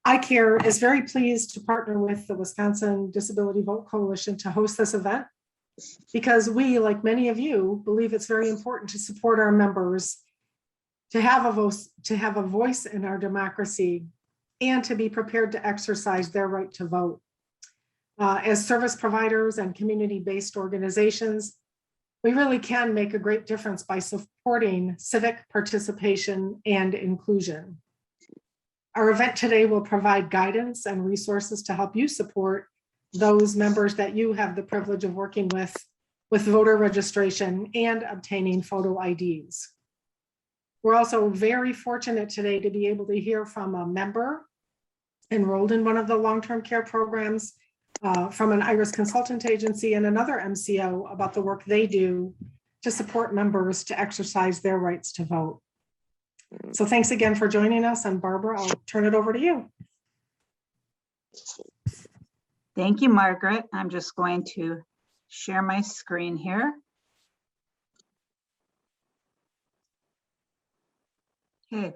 iCare is very pleased to partner with the Wisconsin Disability Vote Coalition to host this event because we, like many of you, believe it's very important to support our members, to have a voice in our democracy, and to be prepared to exercise their right to vote. As service providers and community-based organizations, we really can make a great difference by supporting civic participation and inclusion. Our event today will provide guidance and resources to help you support those members that you have the privilege of working with voter registration and obtaining photo IDs. We're also very fortunate today to be able to hear from a member enrolled in one of the long-term care programs, from an IRIS consultant agency and another MCO about the work they do to support members to exercise their rights to vote. So thanks again for joining us, and Barbara, I'll turn it over to you. Thank you, Margaret. I'm just going to share my screen here. Okay,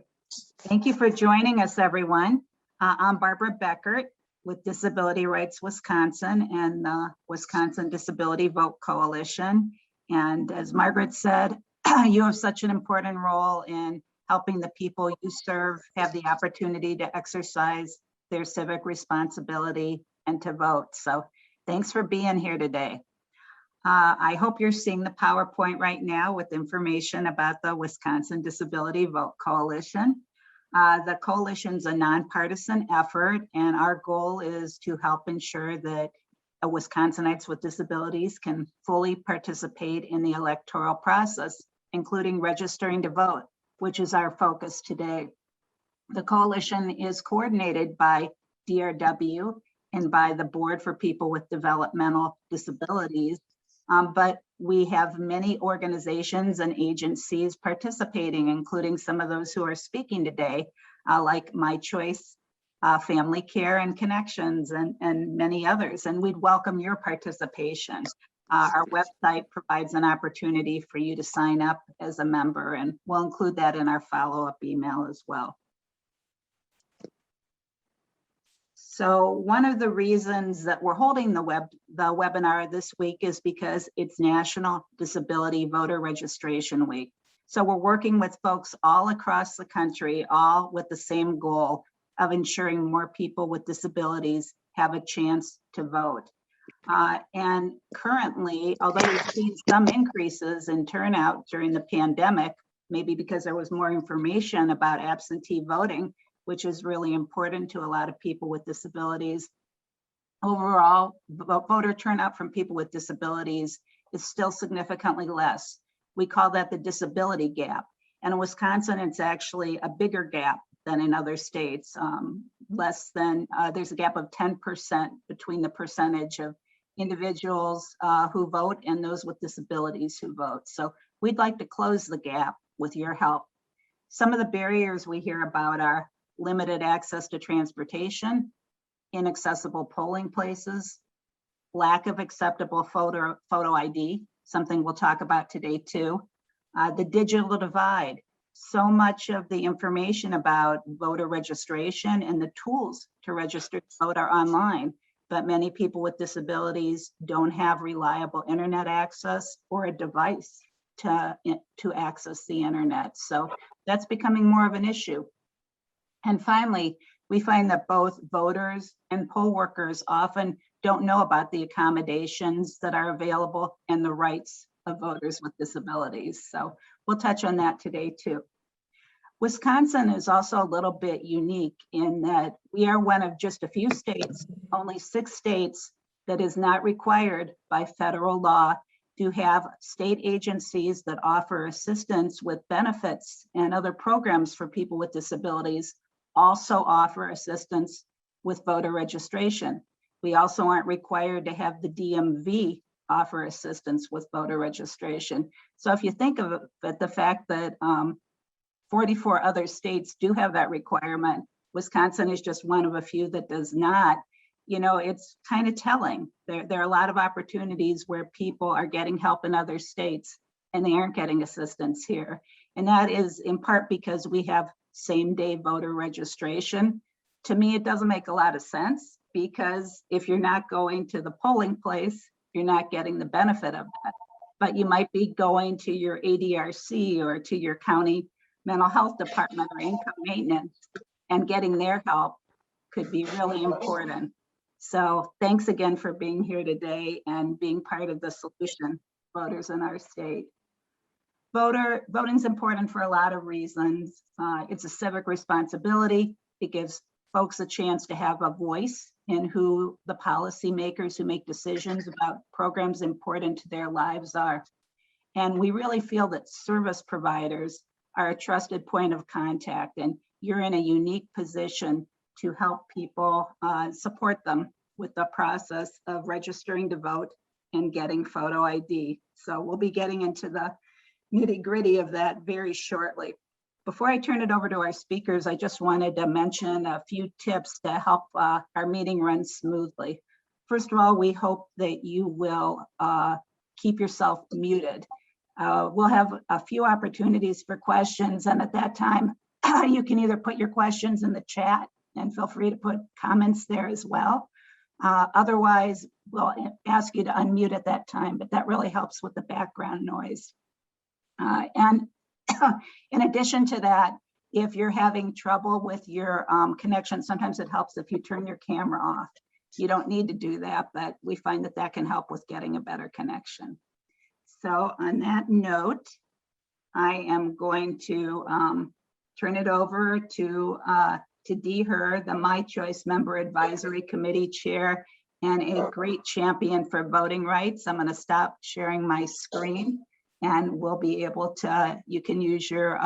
thank you for joining us, everyone. I'm Barbara Beckert with Disability Rights Wisconsin and the Wisconsin Disability Vote Coalition. And as Margaret said, you have such an important role in helping the people you serve have the opportunity to exercise their civic responsibility and to vote. So thanks for being here today. I hope you're seeing the PowerPoint right now with information about the Wisconsin Disability Vote Coalition. The coalition's a nonpartisan effort, and our goal is to help ensure that Wisconsinites with disabilities can fully participate in the electoral process, including registering to vote, which is our focus today. The coalition is coordinated by DRW and by the Board for People with Developmental Disabilities, but we have many organizations and agencies participating, including some of those who are speaking today, like My Choice, Family Care and Connections, and many others. And we'd welcome your participation. Our website provides an opportunity for you to sign up as a member, and we'll include that in our follow-up email as well. So one of the reasons that we're holding the webinar this week is because it's National Disability Voter Registration Week. So we're working with folks all across the country, all with the same goal of ensuring more people with disabilities have a chance to vote. And currently, although we've seen some increases in turnout during the pandemic, maybe because there was more information about absentee voting, which is really important to a lot of people with disabilities. Overall, voter turnout from people with disabilities is still significantly less. We call that the disability gap. And in Wisconsin, it's actually a bigger gap than in other states. There's a gap of 10% between the percentage of individuals who vote and those with disabilities who vote. So we'd like to close the gap with your help. Some of the barriers we hear about are limited access to transportation, inaccessible polling places, lack of acceptable photo ID, something we'll talk about today too, the digital divide. So much of the information about voter registration and the tools to register to vote are online, but many people with disabilities don't have reliable internet access or a device to access the internet. So that's becoming more of an issue. And finally, we find that both voters and poll workers often don't know about the accommodations that are available and the rights of voters with disabilities. So we'll touch on that today too. Wisconsin is also a little bit unique in that we are one of just a few states, only 6 states, that is not required by federal law to have state agencies that offer assistance with benefits and other programs for people with disabilities also offer assistance with voter registration. We also aren't required to have the DMV offer assistance with voter registration. So if you think of it, the fact that 44 other states do have that requirement, Wisconsin is just one of a few that does not, you know, it's kind of telling. There are a lot of opportunities where people are getting help in other states and they aren't getting assistance here. And that is in part because we have same-day voter registration. To me, it doesn't make a lot of sense, because if you're not going to the polling place, you're not getting the benefit of that. But you might be going to your ADRC or to your county mental health department or income maintenance, and getting their help could be really important. So thanks again for being here today and being part of the solution, voters in our state. Voting is important for a lot of reasons. It's a civic responsibility. It gives folks a chance to have a voice in who the policymakers who make decisions about programs important to their lives are. And we really feel that service providers are a trusted point of contact, and you're in a unique position to help people, support them with the process of registering to vote and getting photo ID. So we'll be getting into the nitty-gritty of that very shortly. Before I turn it over to our speakers, I just wanted to mention a few tips to help our meeting run smoothly. First of all, we hope that you will keep yourself muted. We'll have a few opportunities for questions, and at that time, you can either put your questions in the chat, and feel free to put comments there as well. Otherwise, we'll ask you to unmute at that time, but that really helps with the background noise. And in addition to that, if you're having trouble with your connection, sometimes it helps if you turn your camera off. You don't need to do that, but we find that that can help with getting a better connection. So on that note, I am going to turn it over to Dee Herr, the My Choice Member Advisory Committee Chair and a great champion for voting rights. I'm going to stop sharing my screen, and we'll be able to, you can use your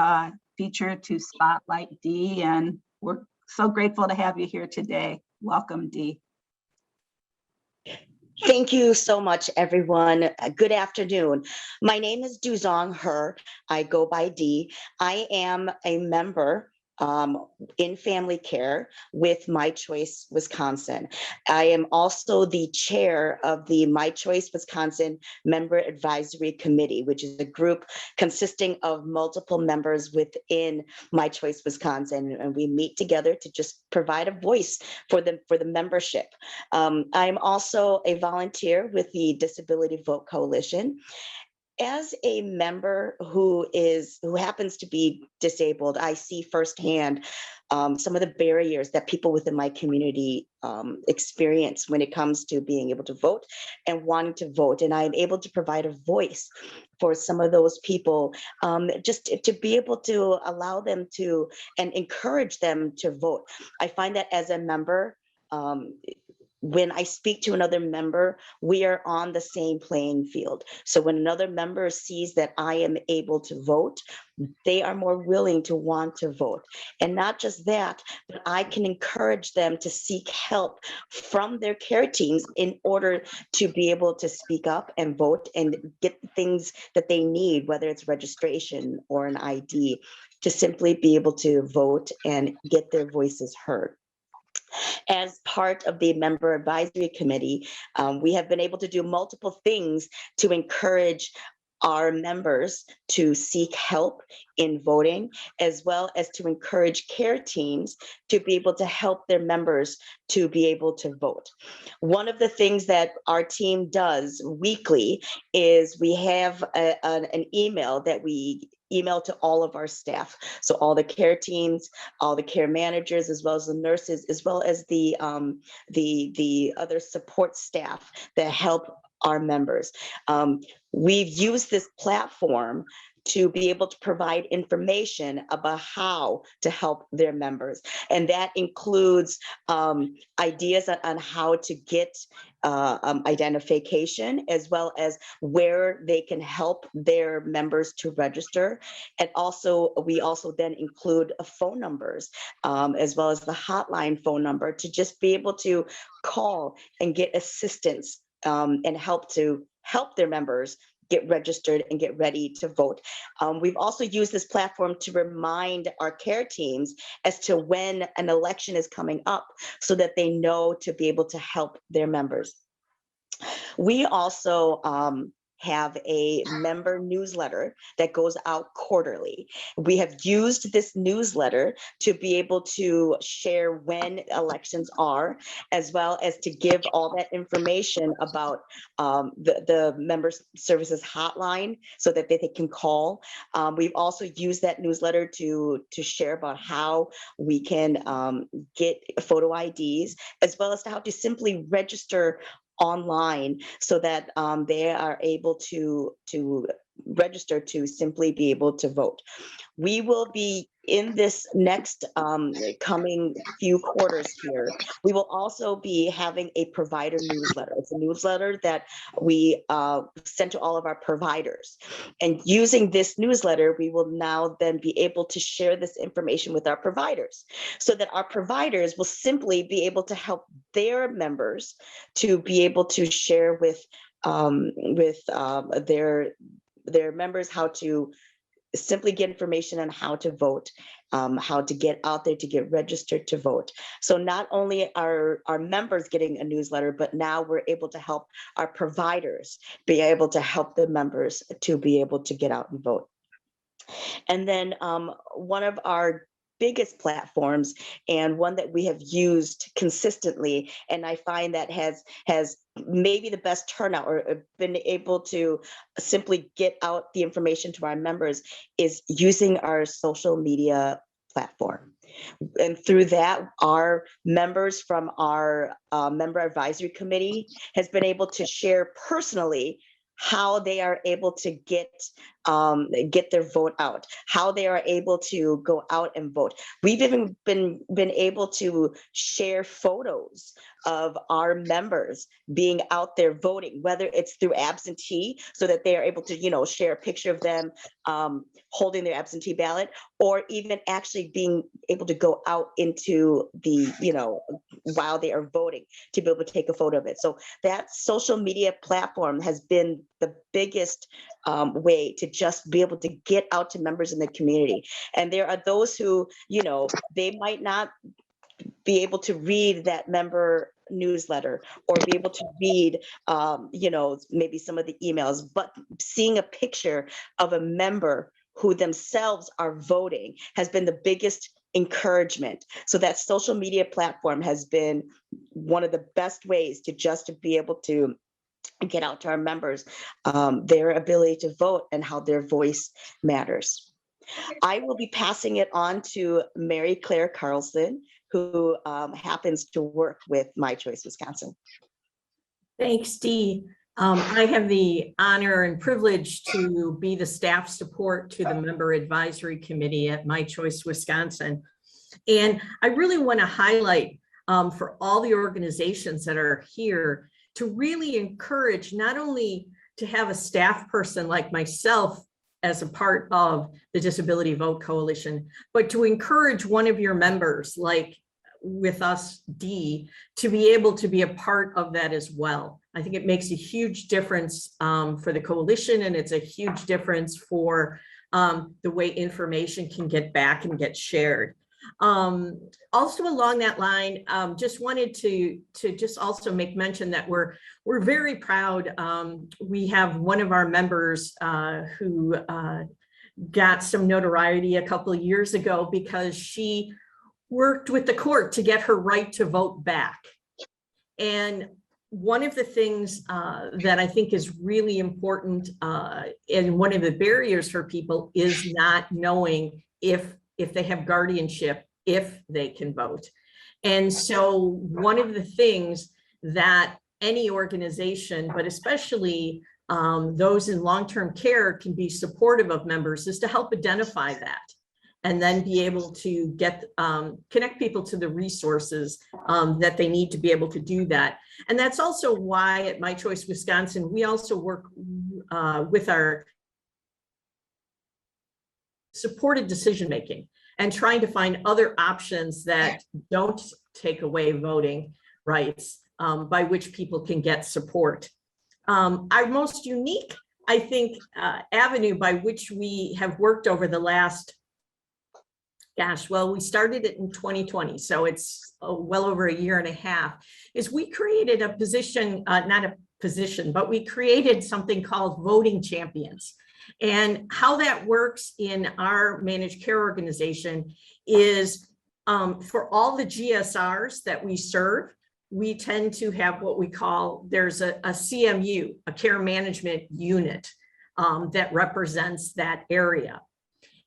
feature to spotlight Dee, and we're so grateful to have you here today. Welcome, Dee. Thank you so much, everyone. Good afternoon. My name is Duzong Herr. I go by Dee. I am a member in family care with My Choice Wisconsin. I am also the chair of the My Choice Wisconsin Member Advisory Committee, which is a group consisting of multiple members within My Choice Wisconsin, and we meet together to just provide a voice for the membership. I'm also a volunteer with the Disability Vote Coalition. As a member who happens to be disabled, I see firsthand some of the barriers that people within my community experience when it comes to being able to vote and wanting to vote. And I'm able to provide a voice for some of those people, just to be able to allow them to and encourage them to vote. I find that as a member, when I speak to another member, we are on the same playing field. So when another member sees that I am able to vote, they are more willing to want to vote. And not just that, but I can encourage them to seek help from their care teams in order to be able to speak up and vote and get the things that they need, whether it's registration or an ID, to simply be able to vote and get their voices heard. As part of the Member Advisory Committee, we have been able to do multiple things to encourage our members to seek help in voting, as well as to encourage care teams to be able to help their members to be able to vote. One of the things that our team does weekly is we have an email that we email to all of our staff. So all the care teams, all the care managers, as well as the nurses, as well as the other support staff that help our members. We've used this platform to be able to provide information about how to help their members. And that includes ideas on how to get identification, as well as where they can help their members to register. And also, we also then include phone numbers, as well as the hotline phone number, to just be able to call and get assistance and help their members get registered and get ready to vote. We've also used this platform to remind our care teams as to when an election is coming up, so that they know to be able to help their members. We also have a member newsletter that goes out quarterly. We have used this newsletter to be able to share when elections are, as well as to give all that information about the member services hotline so that they can call. We've also used that newsletter to share about how we can get photo IDs, as well as to how to simply register online so that they are able to register to simply be able to vote. We will be in this next coming few quarters here. We will also be having a provider newsletter. It's a newsletter that we send to all of our providers. And using this newsletter, we will now then be able to share this information with our providers so that our providers will simply be able to help their members to be able to share with their members how to simply get information on how to vote, how to get out there to get registered to vote. So not only are our members getting a newsletter, but now we're able to help our providers be able to help the members to be able to get out and vote. And then one of our biggest platforms, and one that we have used consistently, and I find that has maybe the best turnout or been able to simply get out the information to our members, is using our social media platform. And through that, our members from our member advisory committee has been able to share personally how they are able to get their vote out, how they are able to go out and vote. We've even been able to share photos of our members being out there voting, whether it's through absentee, so that they are able to, share a picture of them holding their absentee ballot, or even actually being able to go out into the, while they are voting, to be able to take a photo of it. So that social media platform has been the biggest way to just be able to get out to members in the community. And there are those who, they might not be able to read that member newsletter or be able to read, maybe some of the emails, but seeing a picture of a member who themselves are voting has been the biggest encouragement. So that social media platform has been one of the best ways to just to be able to get out to our members their ability to vote and how their voice matters. I will be passing it on to Mary Claire Carlson, who happens to work with My Choice Wisconsin. Thanks, Dee. I have the honor and privilege to be the staff support to the member advisory committee at My Choice Wisconsin. And I really want to highlight for all the organizations that are here to really encourage not only to have a staff person like myself as a part of the Disability Vote Coalition, but to encourage one of your members, like with us, Dee, to be able to be a part of that as well. I think it makes a huge difference for the coalition, and it's a huge difference for the way information can get back and get shared. Also along that line, just wanted to just also make mention that we're very proud. We have one of our members who got some notoriety a couple of years ago because she worked with the court to get her right to vote back. And one of the things that I think is really important and one of the barriers for people is not knowing if they have guardianship, if they can vote. And so one of the things that any organization, but especially those in long-term care, can be supportive of members is to help identify that and then be able to get connect people to the resources that they need to be able to do that. And that's also why at My Choice Wisconsin, we also work with our supported decision-making and trying to find other options that don't take away voting rights by which people can get support. Our most unique, I think, avenue by which we have worked over the last, we started it in 2020, so it's well over a year and a half, is we created a position, not a position, but we created something called voting champions. And how that works in our managed care organization is for all the GSRs that we serve, we tend to have what we call, there's a CMU, a care management unit that represents that area.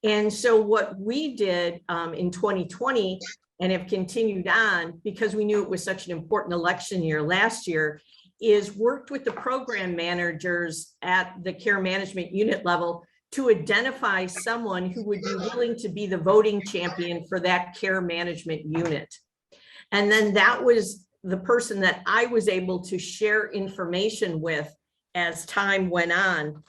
And so what we did in 2020 and have continued on, because we knew it was such an important election year last year, is worked with the program managers at the care management unit level to identify someone who would be willing to be the voting champion for that care management unit. And then that was the person that I was able to share information with as time went on,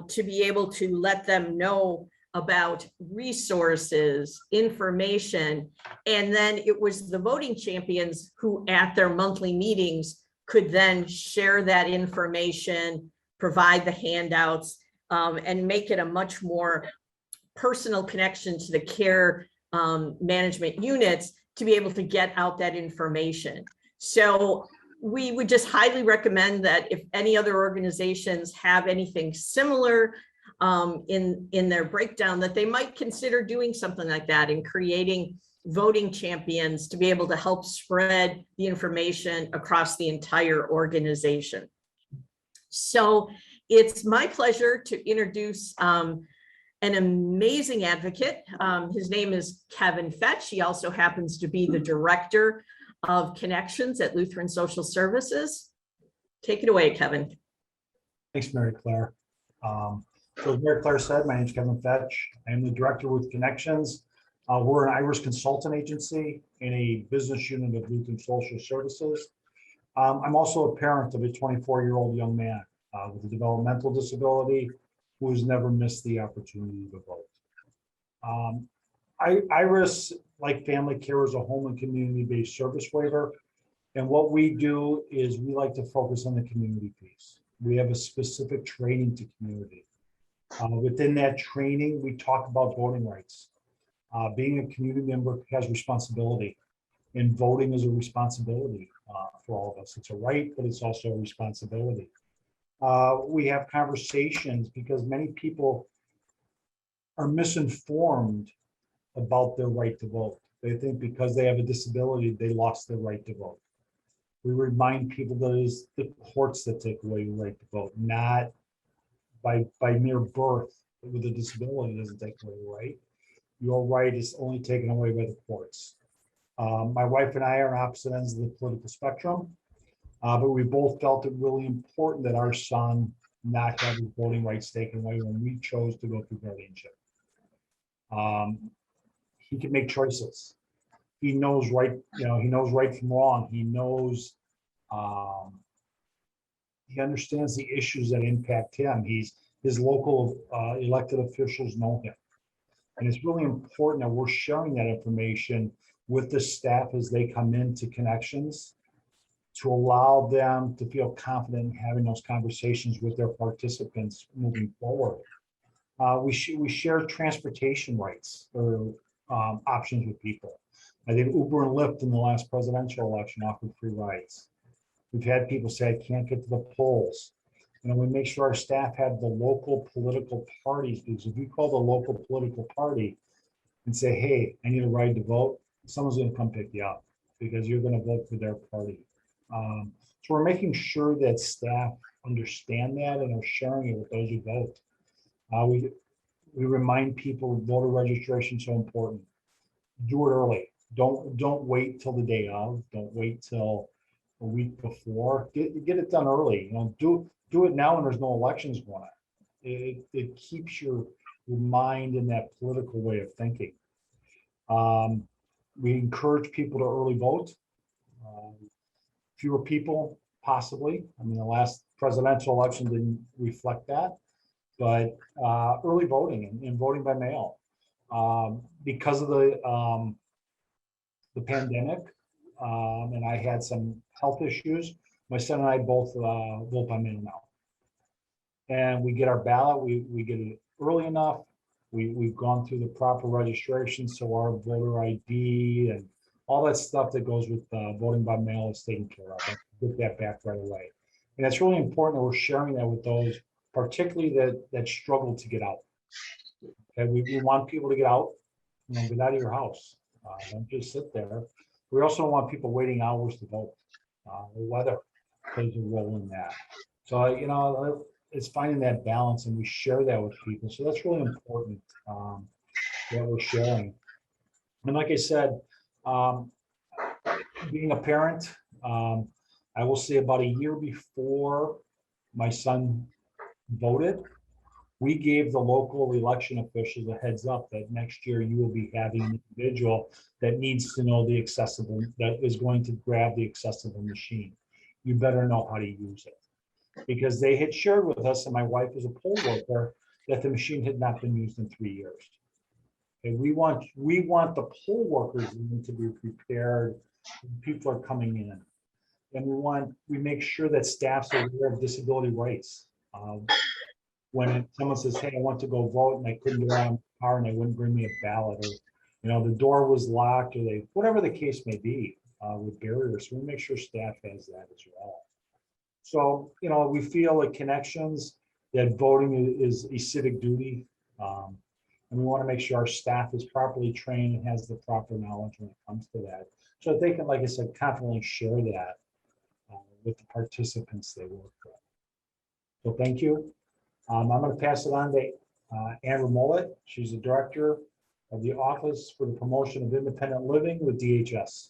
to be able to let them know about resources, information. And then it was the voting champions who at their monthly meetings could then share that information, provide the handouts, and make it a much more personal connection to the care management units to be able to get out that information. So we would just highly recommend that if any other organizations have anything similar in their breakdown, that they might consider doing something like that and creating voting champions to be able to help spread the information across the entire organization. So it's my pleasure to introduce an amazing advocate. His name is Kevin Fetch. He also happens to be the director of Connections at Lutheran Social Services. Take it away, Kevin. Thanks, Mary Claire. So as Mary Claire said, my name is Kevin Fetch. I am the director with Connections. We're an Irish consultant agency in a business unit of Lutheran Social Services. I'm also a parent of a 24-year-old young man with a developmental disability who has never missed the opportunity to vote. IRIS, like family care, is a home and community-based service waiver. And what we do is we like to focus on the community piece. We have a specific training to community. Within that training, we talk about voting rights. Being a community member has responsibility, and voting is a responsibility for all of us. It's a right, but it's also a responsibility. We have conversations because many people are misinformed about their right to vote. They think because they have a disability, they lost their right to vote. We remind people that it is the courts that take away your right to vote, not by mere birth with a disability doesn't take away your right. Your right is only taken away by the courts. My wife and I are on opposite ends of the political spectrum, but we both felt it really important that our son not have his voting rights taken away when we chose to go through guardianship. He can make choices. He knows right, he knows right from wrong. He knows, he understands the issues that impact him. His local elected officials know him. And it's really important that we're sharing that information with the staff as they come into Connections to allow them to feel confident in having those conversations with their participants moving forward. We share transportation rights or options with people. I think Uber and Lyft in the last presidential election offered free rides. We've had people say, I can't get to the polls. We make sure our staff have the local political parties, because if you call the local political party and say, hey, I need a ride to vote, someone's going to come pick you up because you're going to vote for their party. So we're making sure that staff understand that and are sharing it with those who vote. We remind people voter registration is so important. Do it early. Don't wait till the day of. Don't wait till a week before. Get it done early. Do it now when there's no elections going on. It keeps your mind in that political way of thinking. We encourage people to early vote. Fewer people, possibly. The last presidential election didn't reflect that, but early voting and voting by mail. Because of the pandemic, and I had some health issues, my son and I both vote by mail now. And we get our ballot, we get it early enough. We've gone through the proper registration, so our voter ID and all that stuff that goes with voting by mail is taken care of. I get that back right away. And it's really important that we're sharing that with those, particularly that struggle to get out. Okay, we want people to get out, get out of your house. Don't just sit there. We also don't want people waiting hours to vote. The weather plays a role in that. So, it's finding that balance, and we share that with people. So that's really important that we're sharing. And like I said, being a parent, I will say about a year before my son voted, we gave the local election officials a heads up that next year you will be having an individual that needs to know the accessible, that is going to grab the accessible machine. You better know how to use it. Because they had shared with us, and my wife is a poll worker, that the machine had not been used in 3 years. And we want the poll workers to be prepared when people are coming in. And we make sure that staffs are aware of disability rights. When someone says, hey, I want to go vote, and I couldn't get out of my car and they wouldn't bring me a ballot, or the door was locked, or whatever the case may be, with barriers, we make sure staff has that as well. So, we feel at Connections that voting is a civic duty. And we want to make sure our staff is properly trained and has the proper knowledge when it comes to that. So that they can, like I said, confidently share that with the participants they work with. So thank you. I'm going to pass it on to Amber Mullet. She's the director of the Office for the Promotion of Independent Living with DHS.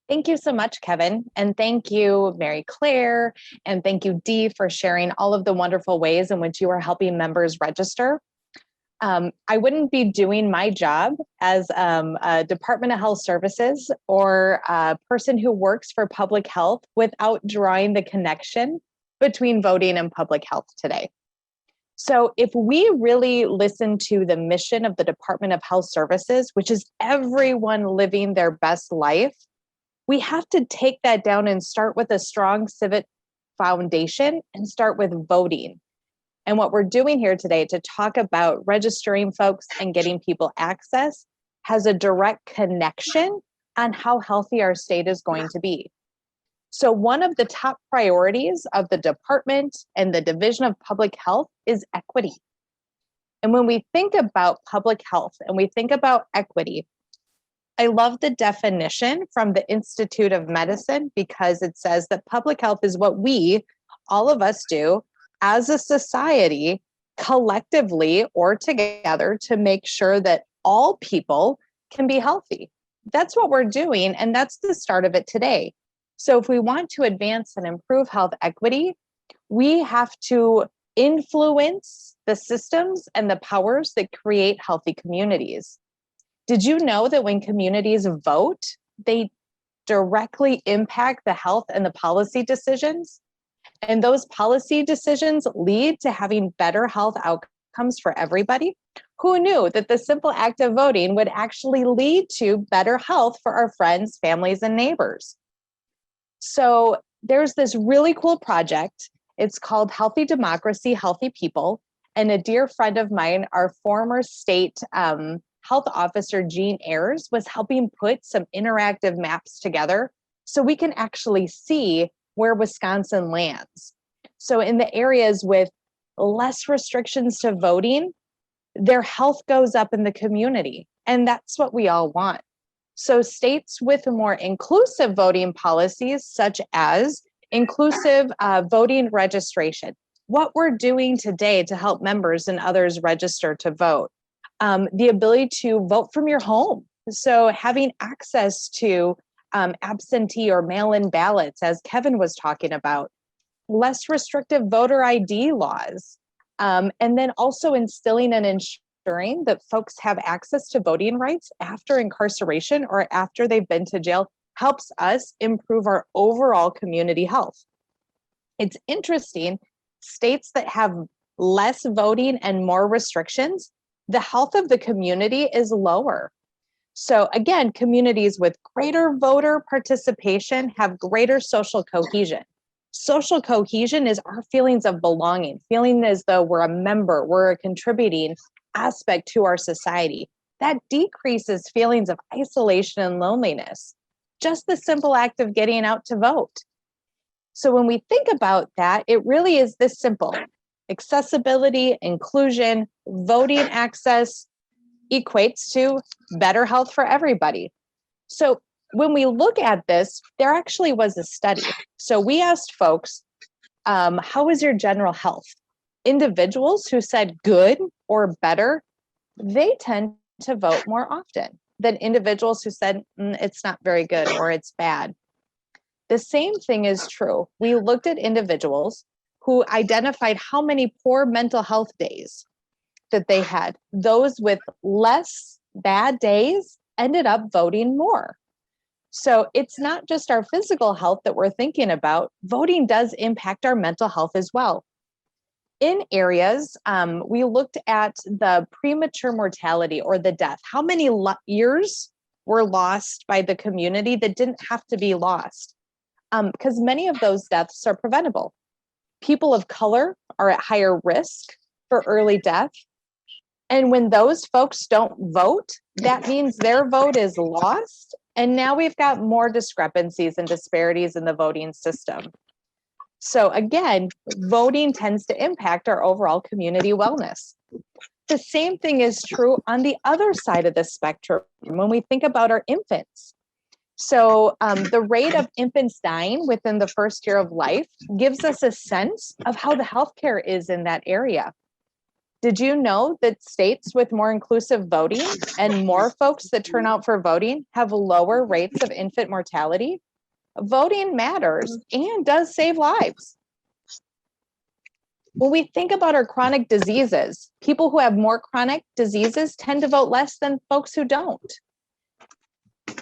Thank you so much, Kevin. And thank you, Mary Claire. And thank you, Dee, for sharing all of the wonderful ways in which you are helping members register. I wouldn't be doing my job as a Department of Health Services or a person who works for public health without drawing the connection between voting and public health today. So if we really listen to the mission of the Department of Health Services, which is everyone living their best life, we have to take that down and start with a strong civic foundation and start with voting. And what we're doing here today to talk about registering folks and getting people access has a direct connection on how healthy our state is going to be. So one of the top priorities of the department and the Division of Public Health is equity. And when we think about public health and we think about equity, I love the definition from the Institute of Medicine because it says that public health is what we, all of us, do as a society, collectively or together, to make sure that all people can be healthy. That's what we're doing, and that's the start of it today. So if we want to advance and improve health equity, we have to influence the systems and the powers that create healthy communities. Did you know that when communities vote, they directly impact the health and the policy decisions? And those policy decisions lead to having better health outcomes for everybody? Who knew that the simple act of voting would actually lead to better health for our friends, families, and neighbors? So there's this really cool project. It's called Healthy Democracy, Healthy People. And a dear friend of mine, our former state health officer, Jean Ayers, was helping put some interactive maps together so we can actually see where Wisconsin lands. So in the areas with less restrictions to voting, their health goes up in the community. And that's what we all want. So states with more inclusive voting policies, such as inclusive voting registration, what we're doing today to help members and others register to vote, the ability to vote from your home. So having access to absentee or mail-in ballots, as Kevin was talking about, less restrictive voter ID laws, and then also instilling and ensuring that folks have access to voting rights after incarceration or after they've been to jail helps us improve our overall community health. It's interesting, states that have less voting and more restrictions, the health of the community is lower. So again, communities with greater voter participation have greater social cohesion. Social cohesion is our feelings of belonging, feeling as though we're a member, we're a contributing aspect to our society. That decreases feelings of isolation and loneliness. Just the simple act of getting out to vote. So when we think about that, it really is this simple: accessibility, inclusion, voting access equates to better health for everybody. So when we look at this, there actually was a study. So we asked folks, how is your general health? Individuals who said good or better, they tend to vote more often than individuals who said it's not very good or it's bad. The same thing is true. We looked at individuals who identified how many poor mental health days that they had. Those with less bad days ended up voting more. So it's not just our physical health that we're thinking about. Voting does impact our mental health as well. In areas, we looked at the premature mortality or the death. How many years were lost by the community that didn't have to be lost? Because many of those deaths are preventable. People of color are at higher risk for early death. And when those folks don't vote, that means their vote is lost. And now we've got more discrepancies and disparities in the voting system. So again, voting tends to impact our overall community wellness. The same thing is true on the other side of the spectrum when we think about our infants. So the rate of infants dying within the first year of life gives us a sense of how the healthcare is in that area. Did you know that states with more inclusive voting and more folks that turn out for voting have lower rates of infant mortality? Voting matters and does save lives. When we think about our chronic diseases, people who have more chronic diseases tend to vote less than folks who don't.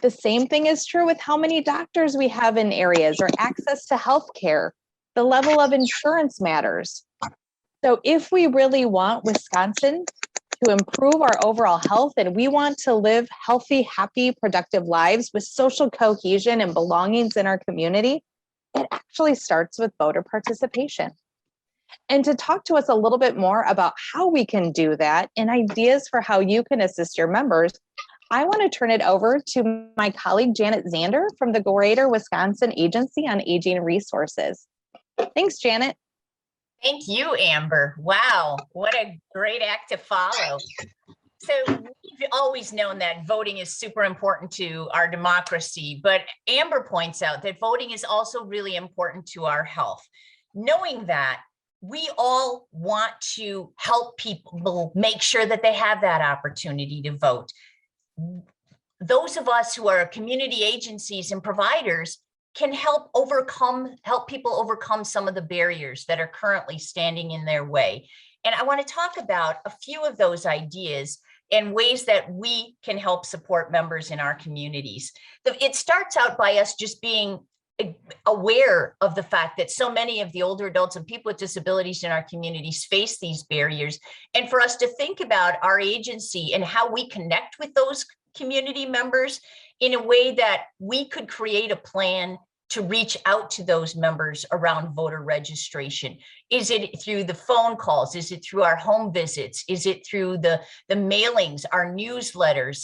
The same thing is true with how many doctors we have in areas or access to healthcare. The level of insurance matters. So if we really want Wisconsin to improve our overall health and we want to live healthy, happy, productive lives with social cohesion and belongings in our community, it actually starts with voter participation. And to talk to us a little bit more about how we can do that and ideas for how you can assist your members, I want to turn it over to my colleague, Janet Zander from the Greater Wisconsin Agency on Aging Resources. Thanks, Janet. Thank you, Amber. Wow, what a great act to follow. So we've always known that voting is super important to our democracy, but Amber points out that voting is also really important to our health. Knowing that, we all want to help people make sure that they have that opportunity to vote. Those of us who are community agencies and providers can help people overcome some of the barriers that are currently standing in their way. And I want to talk about a few of those ideas and ways that we can help support members in our communities. It starts out by us just being aware of the fact that so many of the older adults and people with disabilities in our communities face these barriers, and for us to think about our agency and how we connect with those community members in a way that we could create a plan to reach out to those members around voter registration. Is it through the phone calls? Is it through our home visits? Is it through the mailings, our newsletters,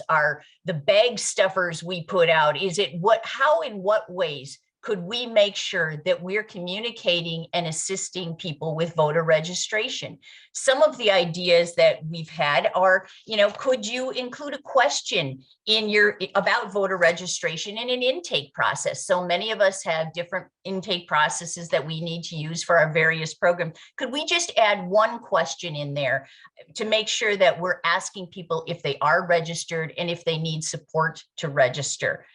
the bag stuffers we put out? Is it how in what ways could we make sure that we're communicating and assisting people with voter registration? Some of the ideas that we've had are, could you include a question about voter registration in an intake process? So many of us have different intake processes that we need to use for our various programs. Could we just add one question in there to make sure that we're asking people if they are registered and if they need support to register?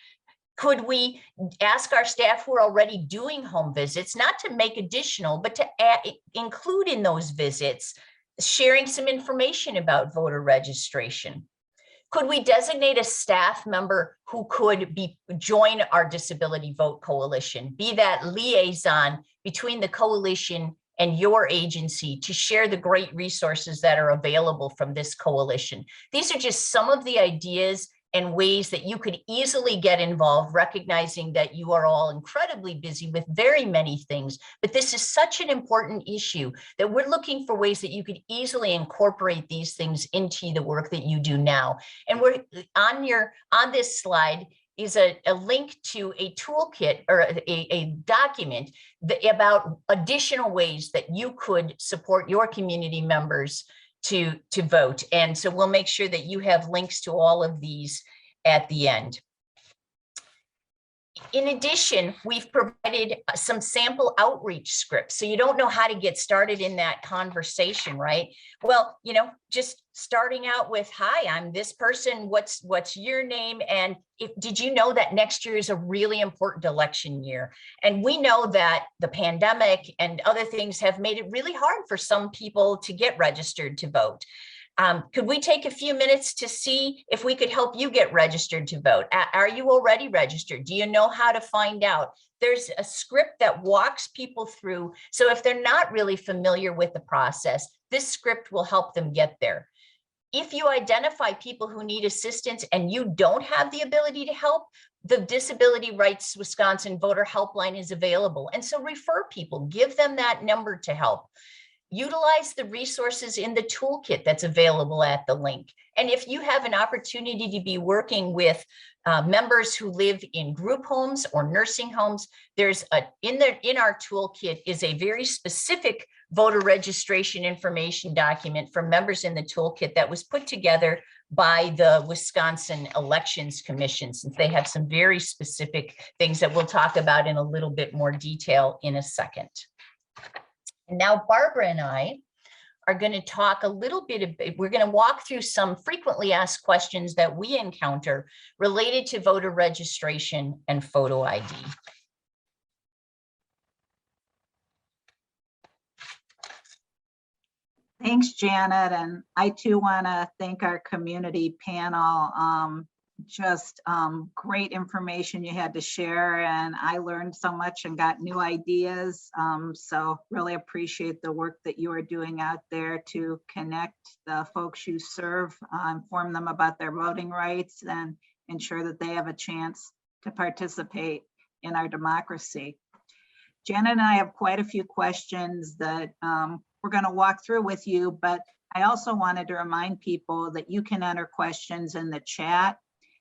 Could we ask our staff who are already doing home visits, not to make additional, but to include in those visits, sharing some information about voter registration? Could we designate a staff member who could join our Disability Vote Coalition, be that liaison between the coalition and your agency to share the great resources that are available from this coalition? These are just some of the ideas and ways that you could easily get involved, recognizing that you are all incredibly busy with very many things, but this is such an important issue that we're looking for ways that you could easily incorporate these things into the work that you do now. And we're on this slide a link to a toolkit or a document about additional ways that you could support your community members to vote. And so we'll make sure that you have links to all of these at the end. In addition, we've provided some sample outreach scripts. So you don't know how to get started in that conversation, right? Well, you know, just starting out with, hi, I'm this person. What's your name? And did you know that next year is a really important election year? And we know that the pandemic and other things have made it really hard for some people to get registered to vote. Could we take a few minutes to see if we could help you get registered to vote? Are you already registered? Do you know how to find out? There's a script that walks people through. So if they're not really familiar with the process, this script will help them get there. If you identify people who need assistance and you don't have the ability to help, the Disability Rights Wisconsin Voter Helpline is available. And so refer people, give them that number to help. Utilize the resources in the toolkit that's available at the link. And if you have an opportunity to be working with members who live in group homes or nursing homes, there's in our toolkit is a very specific voter registration information document for members in the toolkit that was put together by the Wisconsin Elections Commission, since they have some very specific things that we'll talk about in a little bit more detail in a second. And now Barbara and I are going to talk a little bit, we're going to walk through some frequently asked questions that we encounter related to voter registration and photo ID. Thanks, Janet. And I too want to thank our community panel. Great information you had to share, and I learned so much and got new ideas. So really appreciate the work that you are doing out there to connect the folks you serve, inform them about their voting rights, and ensure that they have a chance to participate in our democracy. Janet and I have quite a few questions that we're going to walk through with you, but I also wanted to remind people that you can enter questions in the chat.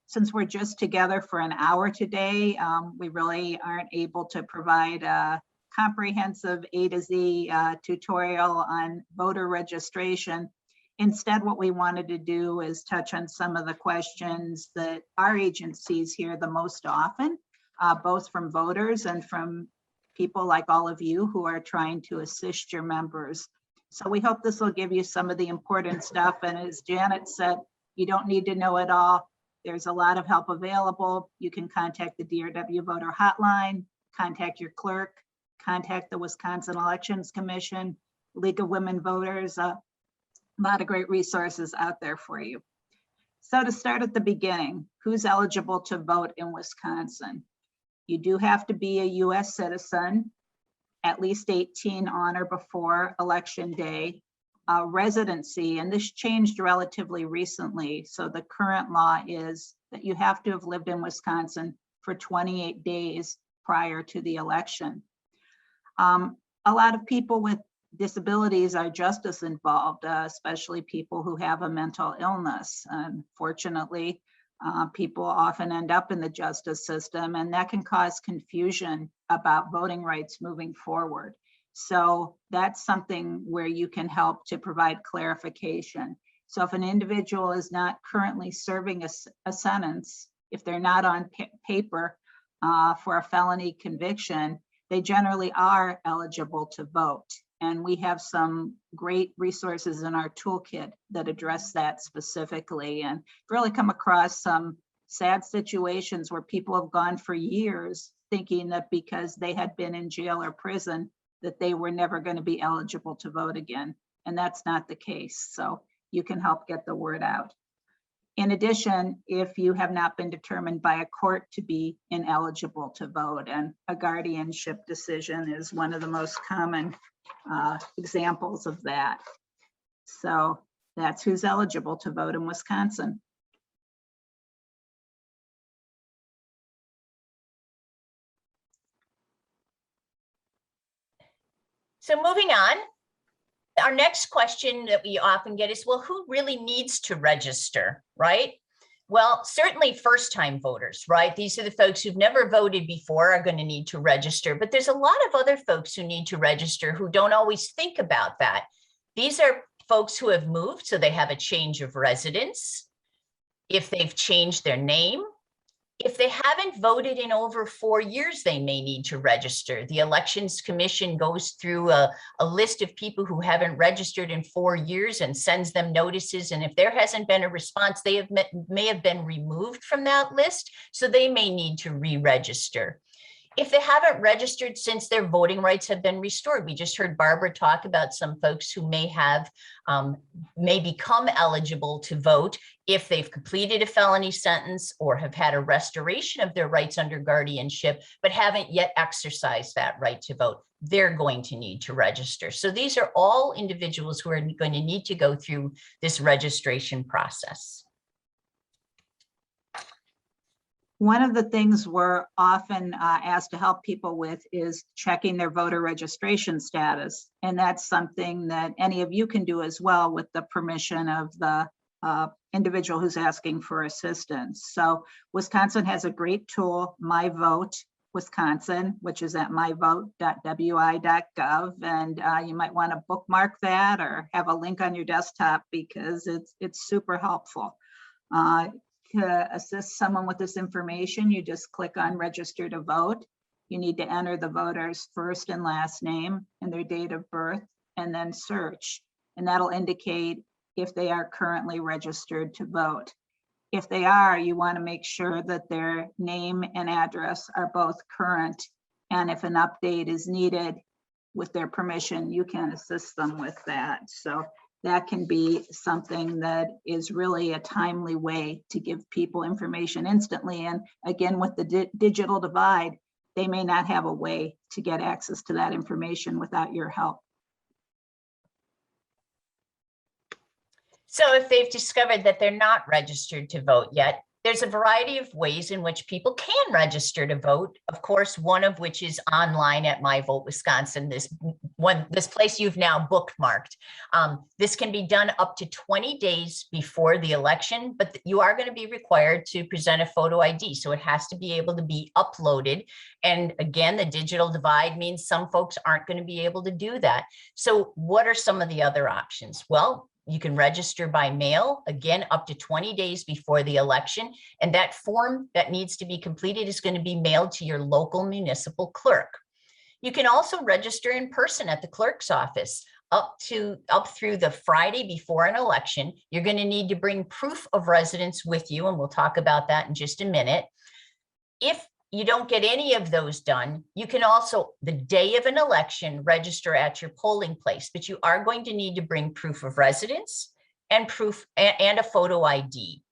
Since we're just together for an hour today, we really aren't able to provide a comprehensive A to Z tutorial on voter registration. Instead, what we wanted to do is touch on some of the questions that our agencies hear the most often, both from voters and from people like all of you who are trying to assist your members. So we hope this will give you some of the important stuff. And as Janet said, you don't need to know it all. There's a lot of help available. You can contact the DRW Voter Hotline, contact your clerk, contact the Wisconsin Elections Commission, League of Women Voters, a lot of great resources out there for you. So to start at the beginning, who's eligible to vote in Wisconsin? You do have to be a US citizen, at least 18 on or before Election Day. Residency, and this changed relatively recently. So the current law is that you have to have lived in Wisconsin for 28 days prior to the election. A lot of people with disabilities are just as involved, especially people who have a mental illness. Unfortunately, people often end up in the justice system, and that can cause confusion about voting rights moving forward. So that's something where you can help to provide clarification. So if an individual is not currently serving a sentence, if they're not on paper for a felony conviction, they generally are eligible to vote. And we have some great resources in our toolkit that address that specifically, and really come across some sad situations where people have gone for years thinking that because they had been in jail or prison, that they were never going to be eligible to vote again. And that's not the case. So you can help get the word out. In addition, if you have not been determined by a court to be ineligible to vote, and a guardianship decision is one of the most common examples of that. So that's who's eligible to vote in Wisconsin. So moving on, our next question that we often get is, well, who really needs to register, right? Well, certainly first-time voters, right? These are the folks who've never voted before are going to need to register, but there's a lot of other folks who need to register who don't always think about that. These are folks who have moved, so they have a change of residence. If they've changed their name, if they haven't voted in over 4 years, they may need to register. The Elections Commission goes through a list of people who haven't registered in 4 years and sends them notices. And if there hasn't been a response, they may have been removed from that list, so they may need to re-register. If they haven't registered since their voting rights have been restored, we just heard Barbara talk about some folks who may become eligible to vote if they've completed a felony sentence or have had a restoration of their rights under guardianship, but haven't yet exercised that right to vote. They're going to need to register. So these are all individuals who are going to need to go through this registration process. One of the things we're often asked to help people with is checking their voter registration status. And that's something that any of you can do as well with the permission of the individual who's asking for assistance. So Wisconsin has a great tool, My Vote Wisconsin, which is at myvote.wi.gov. And you might want to bookmark that or have a link on your desktop because it's super helpful. To assist someone with this information, you just click on register to vote. You need to enter the voter's first and last name and their date of birth, and then search. And that'll indicate if they are currently registered to vote. If they are, you want to make sure that their name and address are both current. And if an update is needed with their permission, you can assist them with that. So that can be something that is really a timely way to give people information instantly. And again, with the digital divide, they may not have a way to get access to that information without your help. So if they've discovered that they're not registered to vote yet, there's a variety of ways in which people can register to vote. Of course, one of which is online at My Vote Wisconsin, this place you've now bookmarked. This can be done up to 20 days before the election, but you are going to be required to present a photo ID. So it has to be able to be uploaded. And again, the digital divide means some folks aren't going to be able to do that. So what are some of the other options? Well, you can register by mail, again, up to 20 days before the election. And that form that needs to be completed is going to be mailed to your local municipal clerk. You can also register in person at the clerk's office up through the Friday before an election. You're going to need to bring proof of residence with you, and we'll talk about that in just a minute. If you don't get any of those done, you can also, the day of an election, register at your polling place, but you are going to need to bring proof of residence and a photo ID.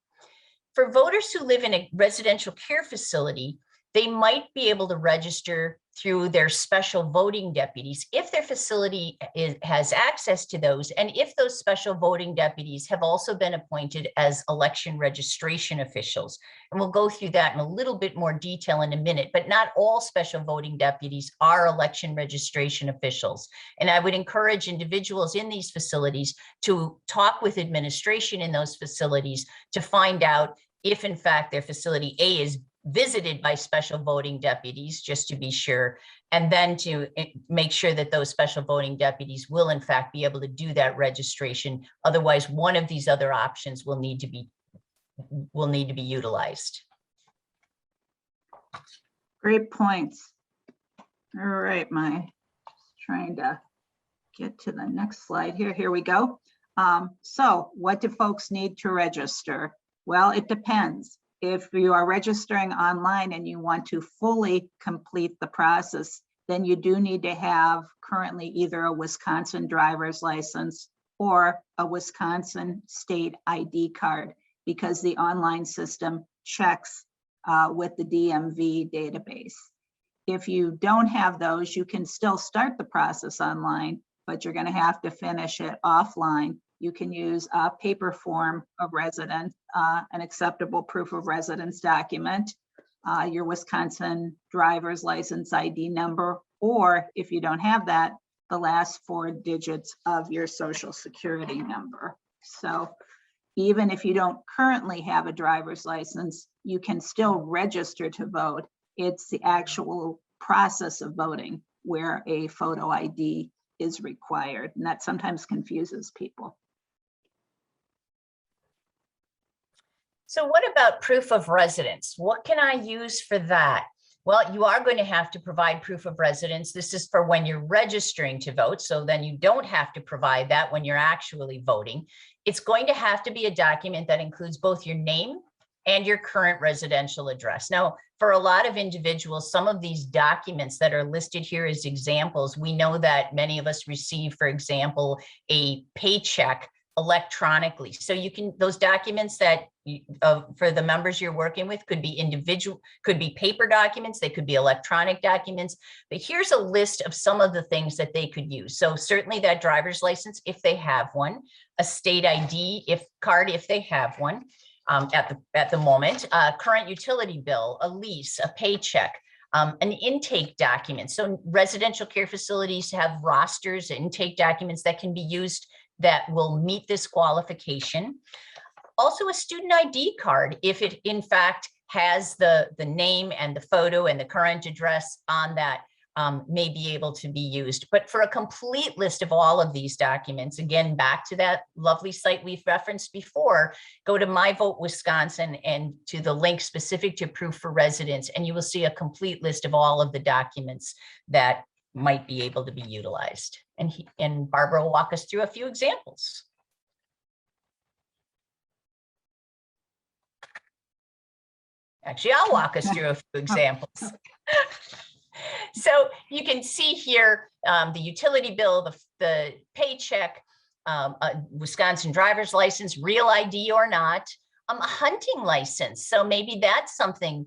For voters who live in a residential care facility, they might be able to register through their special voting deputies if their facility has access to those, and if those special voting deputies have also been appointed as election registration officials. And we'll go through that in a little bit more detail in a minute, but not all special voting deputies are election registration officials. And I would encourage individuals in these facilities to talk with administration in those facilities to find out if in fact their facility A is visited by special voting deputies, just to be sure, and then to make sure that those special voting deputies will in fact be able to do that registration. Otherwise, one of these other options will need to be utilized. Great points. All right, trying to get to the next slide here. Here we go. So what do folks need to register? Well, it depends. If you are registering online and you want to fully complete the process, then you do need to have currently either a Wisconsin driver's license or a Wisconsin state ID card, because the online system checks with the DMV database. If you don't have those, you can still start the process online, but you're going to have to finish it offline. You can use a paper form of residence, an acceptable proof of residence document, your Wisconsin driver's license ID number, or if you don't have that, the last 4 digits of your social security number. So even if you don't currently have a driver's license, you can still register to vote. It's the actual process of voting where a photo ID is required, and that sometimes confuses people. So what about proof of residence? What can I use for that? Well, you are going to have to provide proof of residence. This is for when you're registering to vote. So then you don't have to provide that when you're actually voting. It's going to have to be a document that includes both your name and your current residential address. Now, for a lot of individuals, some of these documents that are listed here as examples, we know that many of us receive, for example, a paycheck electronically. So you can, those documents that for the members you're working with could be individual, could be paper documents, they could be electronic documents, but here's a list of some of the things that they could use. So certainly that driver's license, if they have one, a state ID card, if they have one at the moment, current utility bill, a lease, a paycheck, an intake document. So residential care facilities have rosters, intake documents that can be used that will meet this qualification. Also a student ID card, if it in fact has the name and the photo and the current address on that, may be able to be used. But for a complete list of all of these documents, again, back to that lovely site we've referenced before, go to My Vote Wisconsin and to the link specific to proof for residence, and you will see a complete list of all of the documents that might be able to be utilized. And Barbara will walk us through a few examples. Actually, I'll walk us through a few examples. So you can see here the utility bill, the paycheck, a Wisconsin driver's license, real ID or not, a hunting license. So maybe that's something,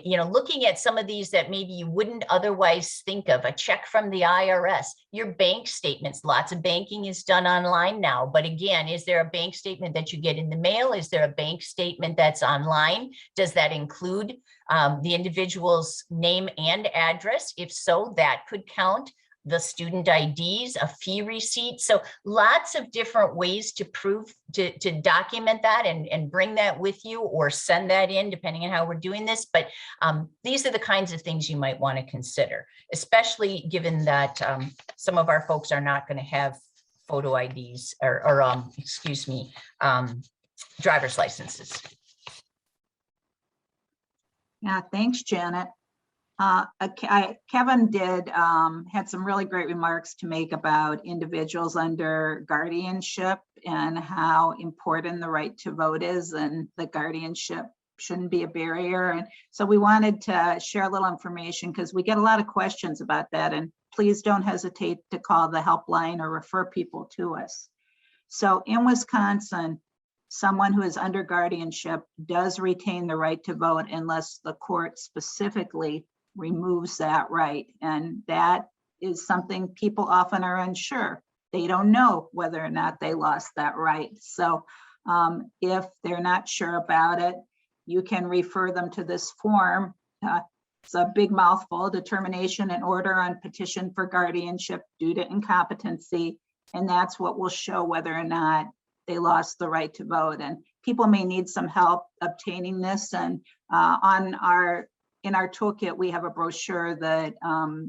looking at some of these that maybe you wouldn't otherwise think of, a check from the IRS, your bank statements. Lots of banking is done online now. But again, is there a bank statement that you get in the mail? Is there a bank statement that's online? Does that include the individual's name and address? If so, that could count. The student IDs, a fee receipt. So lots of different ways to prove, to document that and bring that with you or send that in, depending on how we're doing this. But these are the kinds of things you might want to consider, especially given that some of our folks are not going to have photo IDs or driver's licenses. Yeah, thanks, Janet. Kevin had some really great remarks to make about individuals under guardianship and how important the right to vote is, and the guardianship shouldn't be a barrier. And so we wanted to share a little information because we get a lot of questions about that, and please don't hesitate to call the helpline or refer people to us. So in Wisconsin, someone who is under guardianship does retain the right to vote unless the court specifically removes that right. And that is something people often are unsure. They don't know whether or not they lost that right. So if they're not sure about it, you can refer them to this form. It's a big mouthful: determination and order on petition for guardianship due to incompetency. And that's what will show whether or not they lost the right to vote. And people may need some help obtaining this. And in our toolkit, we have a brochure that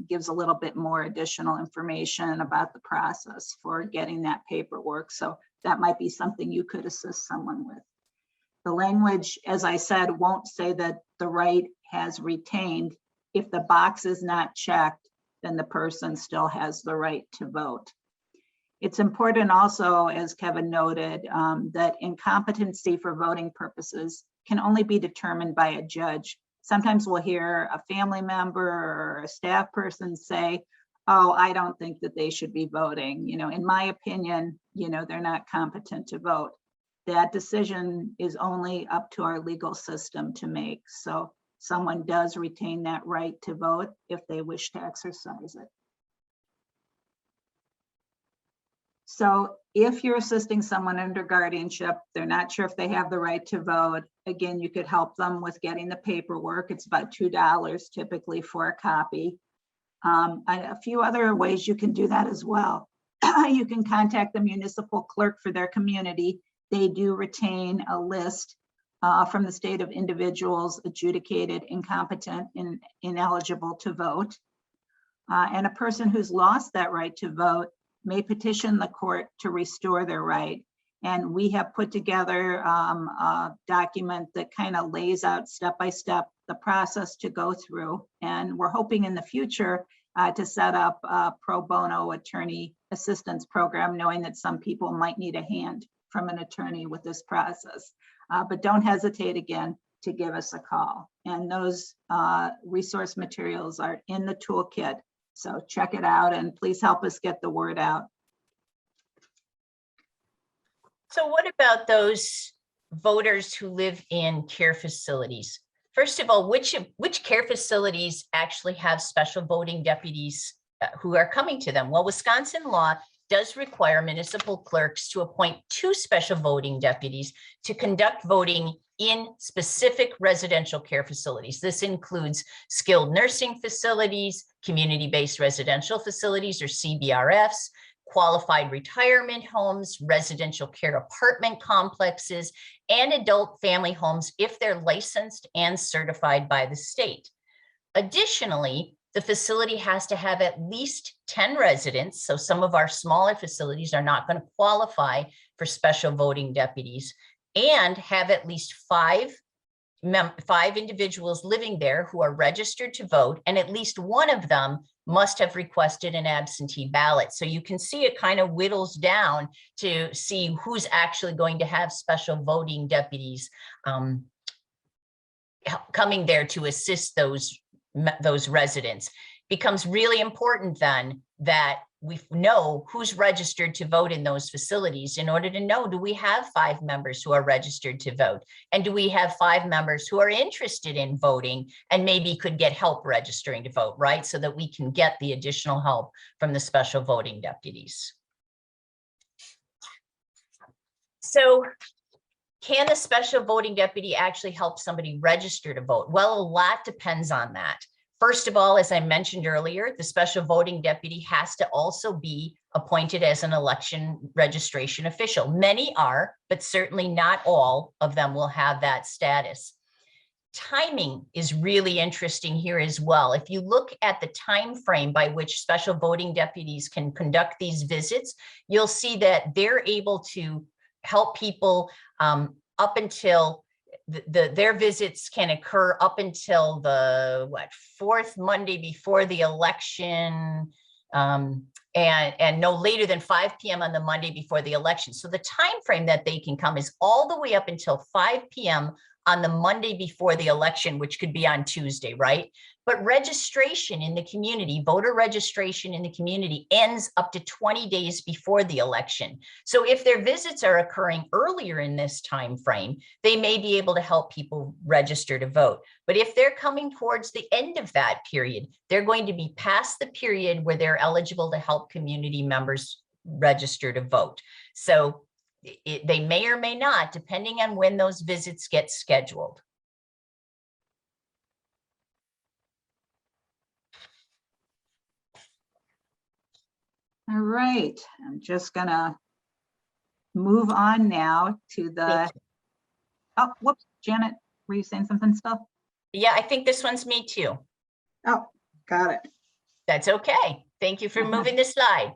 gives a little bit more additional information about the process for getting that paperwork. So that might be something you could assist someone with. The language, as I said, won't say that the right has retained. If the box is not checked, then the person still has the right to vote. It's important also, as Kevin noted, that incompetency for voting purposes can only be determined by a judge. Sometimes we'll hear a family member or a staff person say, oh, I don't think that they should be voting. In my opinion, they're not competent to vote. That decision is only up to our legal system to make. So someone does retain that right to vote if they wish to exercise it. So if you're assisting someone under guardianship, they're not sure if they have the right to vote, again, you could help them with getting the paperwork. It's about $2 typically for a copy. A few other ways you can do that as well. You can contact the municipal clerk for their community they do retain a list from the state of individuals adjudicated incompetent and ineligible to vote. And a person who's lost that right to vote may petition the court to restore their right. And we have put together a document that kind of lays out step-by-step the process to go through. And we're hoping in the future to set up a pro bono attorney assistance program, knowing that some people might need a hand from an attorney with this process. But don't hesitate again to give us a call. And those resource materials are in the toolkit. So check it out and please help us get the word out. So what about those voters who live in care facilities? First of all, which care facilities actually have special voting deputies who are coming to them? Well, Wisconsin law does require municipal clerks to appoint 2 special voting deputies to conduct voting in specific residential care facilities. This includes skilled nursing facilities, community-based residential facilities or CBRFs, qualified retirement homes, residential care apartment complexes, and adult family homes if they're licensed and certified by the state. Additionally, the facility has to have at least 10 residents. So some of our smaller facilities are not going to qualify for special voting deputies, and have at least 5 individuals living there who are registered to vote, and at least one of them must have requested an absentee ballot. So you can see it kind of whittles down to see who's actually going to have special voting deputies coming there to assist those residents. Becomes really important then that we know who's registered to vote in those facilities in order to know, do we have 5 members who are registered to vote? And do we have 5 members who are interested in voting and maybe could get help registering to vote, right? So that we can get the additional help from the special voting deputies. So can the special voting deputy actually help somebody register to vote? Well, a lot depends on that. First of all, as I mentioned earlier, the special voting deputy has to also be appointed as an election registration official. Many are, but certainly not all of them will have that status. Timing is really interesting here as well. If you look at the time frame by which special voting deputies can conduct these visits, you'll see that they're able to help people up until their visits can occur up until the 4th Monday before the election, and no later than 5 p.m. on the Monday before the election. So the time frame that they can come is all the way up until 5 p.m. on the Monday before the election, which could be on Tuesday, right? But registration in the community, voter registration in the community, ends up to 20 days before the election. So if their visits are occurring earlier in this time frame, they may be able to help people register to vote. But if they're coming towards the end of that period, they're going to be past the period where they're eligible to help community members register to vote. So they may or may not, depending on when those visits get scheduled. All right, I'm just gonna move on now to the, oh, whoops, Janet, were you saying something still? Yeah, I think this one's me too. Oh, got it. That's okay. Thank you for moving the slide.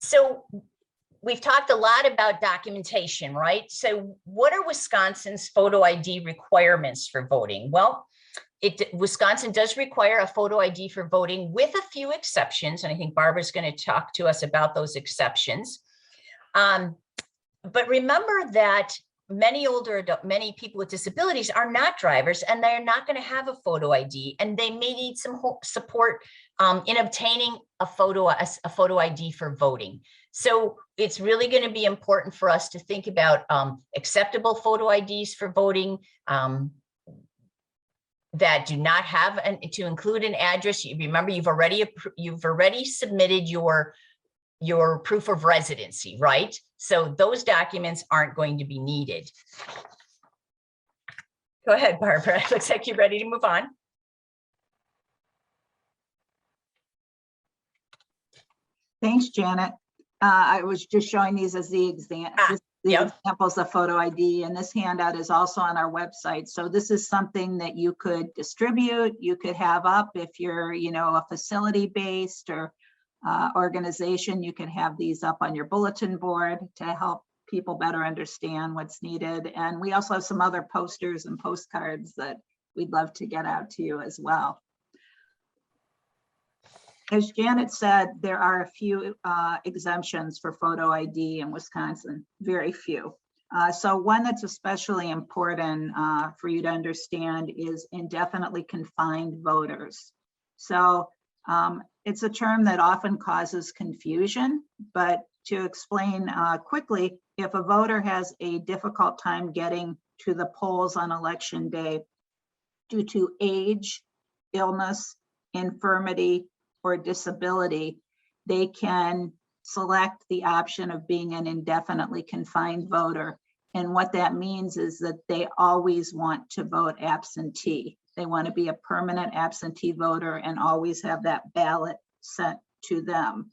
So we've talked a lot about documentation, right? So what are Wisconsin's photo ID requirements for voting? Well, Wisconsin does require a photo ID for voting with a few exceptions. And I think Barbara's going to talk to us about those exceptions. But remember that many people with disabilities are not drivers, and they're not going to have a photo ID, and they may need some support in obtaining a photo ID for voting. So it's really going to be important for us to think about acceptable photo IDs for voting that do not have to include an address. You remember, you've already submitted your proof of residency, right? So those documents aren't going to be needed. Go ahead, Barbara. It looks like you're ready to move on. Thanks, Janet. I was just showing these as the yep. examples of photo ID, and this handout is also on our website. So this is something that you could distribute, you could have up if you're, a facility-based or organization, you can have these up on your bulletin board to help people better understand what's needed. And we also have some other posters and postcards that we'd love to get out to you as well. As Janet said, there are a few exemptions for photo ID in Wisconsin, very few. So one that's especially important for you to understand is indefinitely confined voters. So it's a term that often causes confusion, but to explain quickly, if a voter has a difficult time getting to the polls on election day due to age, illness, infirmity, or disability, they can select the option of being an indefinitely confined voter. And what that means is that they always want to vote absentee. They want to be a permanent absentee voter and always have that ballot sent to them.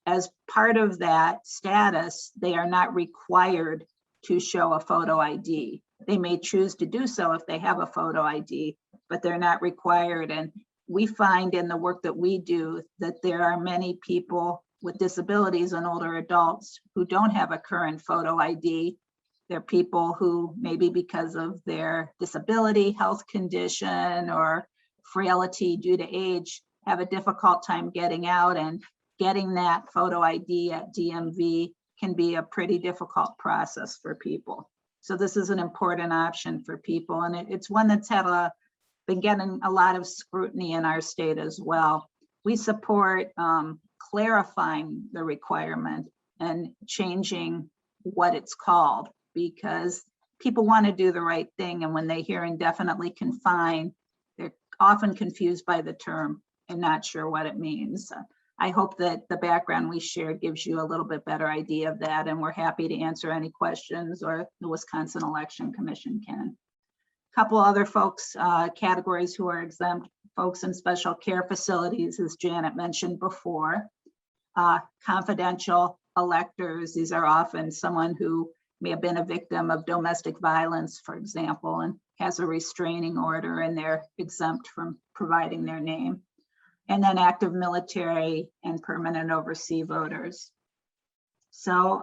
As part of that status, they are not required to show a photo ID. They may choose to do so if they have a photo ID, but they're not required. And we find in the work that we do that there are many people with disabilities and older adults who don't have a current photo ID. They're people who maybe because of their disability, health condition, or frailty due to age have a difficult time getting out, and getting that photo ID at DMV can be a pretty difficult process for people. So this is an important option for people, and it's one that's been getting a lot of scrutiny in our state as well. We support clarifying the requirement and changing what it's called, because people want to do the right thing, and when they hear indefinitely confined, they're often confused by the term and not sure what it means. I hope that the background we shared gives you a little bit better idea of that, and we're happy to answer any questions, or the Wisconsin Election Commission can. Couple other folks, categories who are exempt: folks in special care facilities, as Janet mentioned before, confidential electors. These are often someone who may have been a victim of domestic violence, for example, and has a restraining order, and they're exempt from providing their name. And then active military and permanent overseas voters. So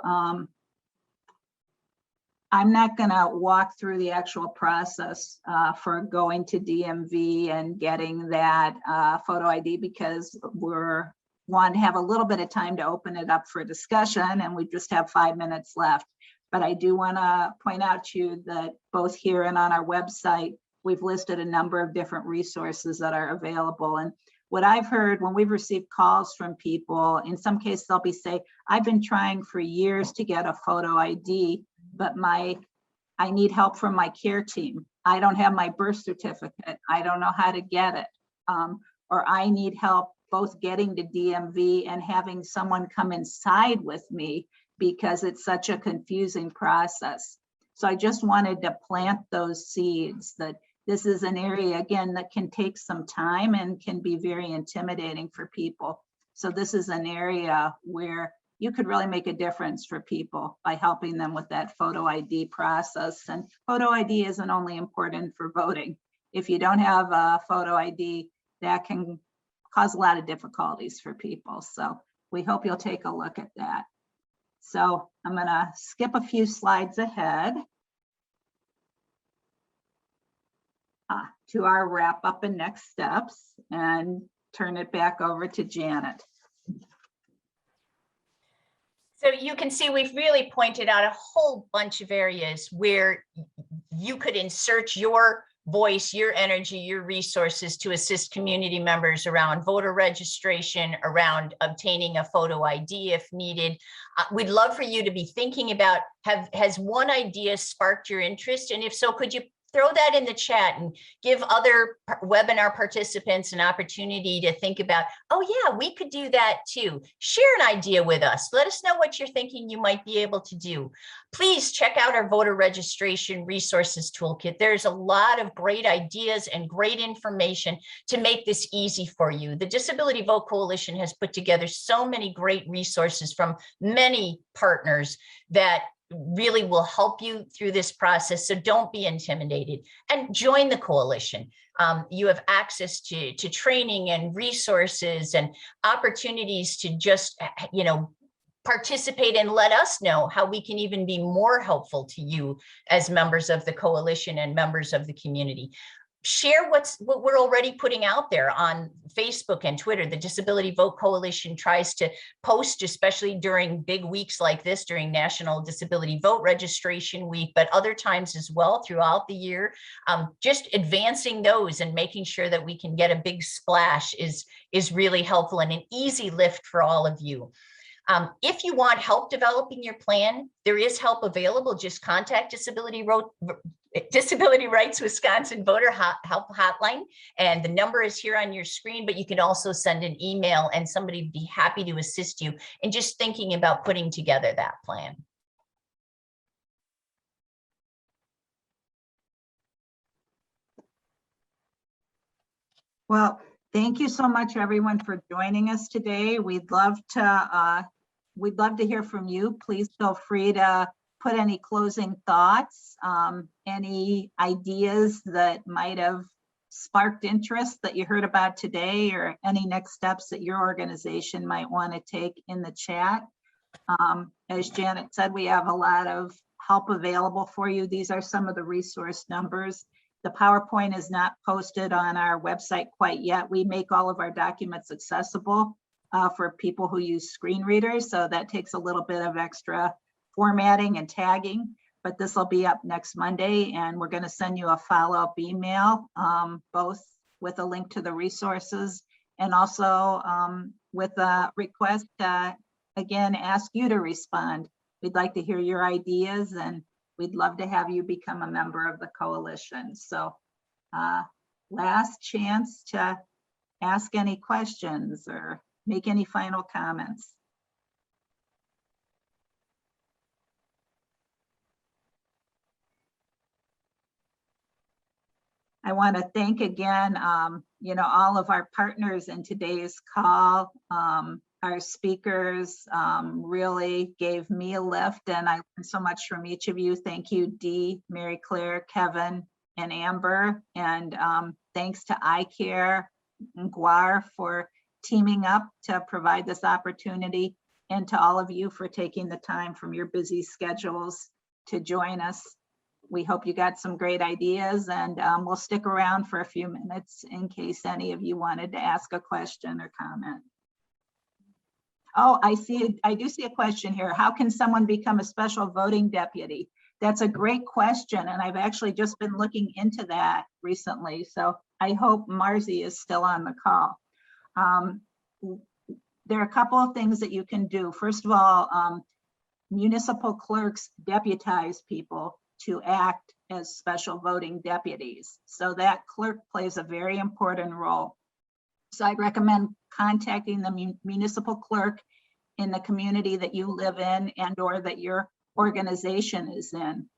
I'm not going to walk through the actual process for going to DMV and getting that photo ID, because we're want to have a little bit of time to open it up for discussion, and we just have 5 minutes left. But I do want to point out to you that both here and on our website, we've listed a number of different resources that are available. And what I've heard when we've received calls from people, in some cases they'll be saying, I've been trying for years to get a photo ID, but I need help from my care team. I don't have my birth certificate. I don't know how to get it. Or I need help both getting to DMV and having someone come inside with me, because it's such a confusing process. So I just wanted to plant those seeds that this is an area, again, that can take some time and can be very intimidating for people. So this is an area where you could really make a difference for people by helping them with that photo ID process. And photo ID isn't only important for voting. If you don't have a photo ID, that can cause a lot of difficulties for people. So we hope you'll take a look at that. So I'm going to skip a few slides ahead to our wrap up and next steps, and turn it back over to Janet. So you can see we've really pointed out a whole bunch of areas where you could insert your voice, your energy, your resources to assist community members around voter registration, around obtaining a photo ID if needed. We'd love for you to be thinking about, has one idea sparked your interest? And if so, could you throw that in the chat and give other webinar participants an opportunity to think about, oh yeah, we could do that too. Share an idea with us. Let us know what you're thinking you might be able to do. Please check out our voter registration resources toolkit. There's a lot of great ideas and great information to make this easy for you. The Disability Vote Coalition has put together so many great resources from many partners that really will help you through this process. So don't be intimidated and join the coalition. You have access to training and resources and opportunities to just, participate and let us know how we can even be more helpful to you as members of the coalition and members of the community. Share what we're already putting out there on Facebook and Twitter. The Disability Vote Coalition tries to post, especially during big weeks like this, during National Disability Vote Registration Week, but other times as well throughout the year. Just advancing those and making sure that we can get a big splash is really helpful and an easy lift for all of you. If you want help developing your plan, there is help available. Just contact Disability Rights Wisconsin Voter Help Hotline, and the number is here on your screen, but you can also send an email and somebody would be happy to assist you in just thinking about putting together that plan. Well, thank you so much, everyone, for joining us today. We'd love to hear from you. Please feel free to put any closing thoughts, any ideas that might have sparked interest that you heard about today, or any next steps that your organization might want to take in the chat. As Janet said, we have a lot of help available for you. These are some of the resource numbers. The PowerPoint is not posted on our website quite yet. We make all of our documents accessible for people who use screen readers, so that takes a little bit of extra formatting and tagging, but this will be up next Monday, and we're going to send you a follow-up email, both with a link to the resources and also with a request to, again, ask you to respond. We'd like to hear your ideas, and we'd love to have you become a member of the coalition. So last chance to ask any questions or make any final comments. I want to thank again, all of our partners in today's call. Our speakers really gave me a lift, and I learned so much from each of you. Thank you, Dee, Mary Claire, Kevin, and Amber. And thanks to iCare and GWAR for teaming up to provide this opportunity, and to all of you for taking the time from your busy schedules to join us. We hope you got some great ideas, and we'll stick around for a few minutes in case any of you wanted to ask a question or comment. Oh, I do see a question here. How can someone become a special voting deputy? That's a great question, and I've actually just been looking into that recently. So I hope Marzi is still on the call. There are a couple of things that you can do. First of all, municipal clerks deputize people to act as special voting deputies. So that clerk plays a very important role. So I'd recommend contacting the municipal clerk in the community that you live in and or that your organization is in.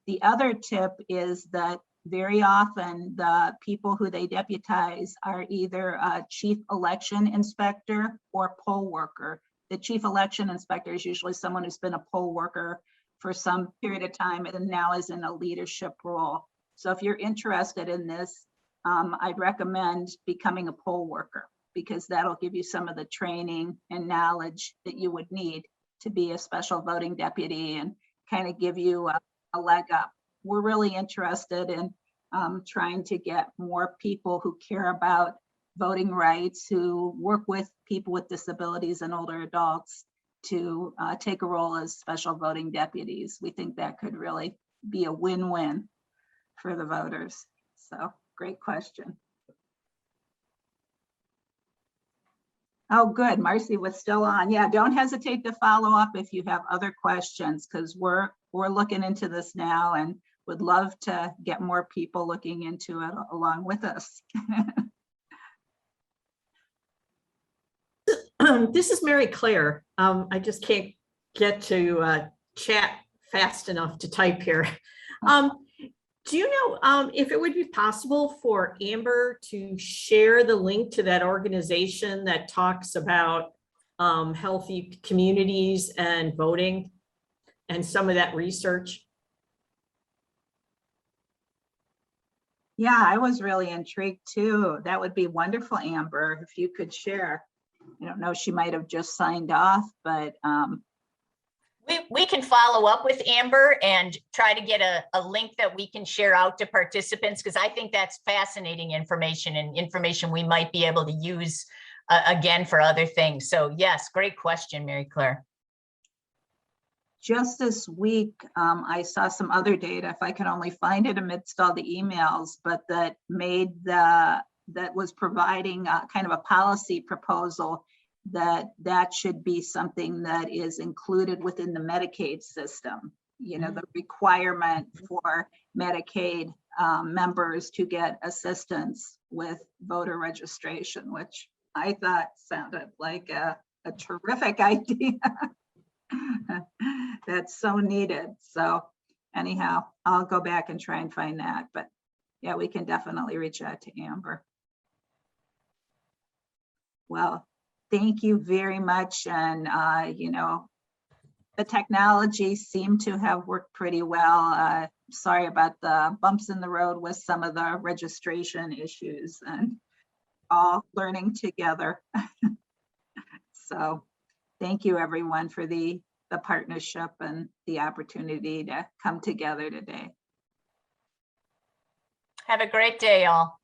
The other tip is that very often the people who they deputize are either a chief election inspector or poll worker. The chief election inspector is usually someone who's been a poll worker for some period of time and now is in a leadership role. So if you're interested in this, I'd recommend becoming a poll worker, because that'll give you some of the training and knowledge that you would need to be a special voting deputy and kind of give you a leg up. We're really interested in trying to get more people who care about voting rights, who work with people with disabilities and older adults, to take a role as special voting deputies. We think that could really be a win-win for the voters. So great question. Oh, good. Marcy was still on. Yeah, don't hesitate to follow up if you have other questions, because we're looking into this now, and would love to get more people looking into it along with us. This is Mary Claire. I just can't get to chat fast enough to type here. Do you know if it would be possible for Amber to share the link to that organization that talks about healthy communities and voting and some of that research? Yeah, I was really intrigued too. That would be wonderful, Amber, if you could share. I don't know, she might have just signed off, but We can follow up with Amber and try to get a link that we can share out to participants, because I think that's fascinating information and information we might be able to use again for other things. So yes, great question, Mary Claire. just this week, I saw some other data, if I can only find it amidst all the emails, but that was providing a kind of a policy proposal that should be something that is included within the Medicaid system. You know, the requirement for Medicaid members to get assistance with voter registration, which I thought sounded like a terrific idea. That's so needed. So anyhow, I'll go back and try and find that. But yeah, we can definitely reach out to Amber. Well, thank you very much. And, you know, the technology seemed to have worked pretty well. Sorry about the bumps in the road with some of the registration issues, and all learning together. So thank you, everyone, for the partnership and the opportunity to come together today. Have a great day, all.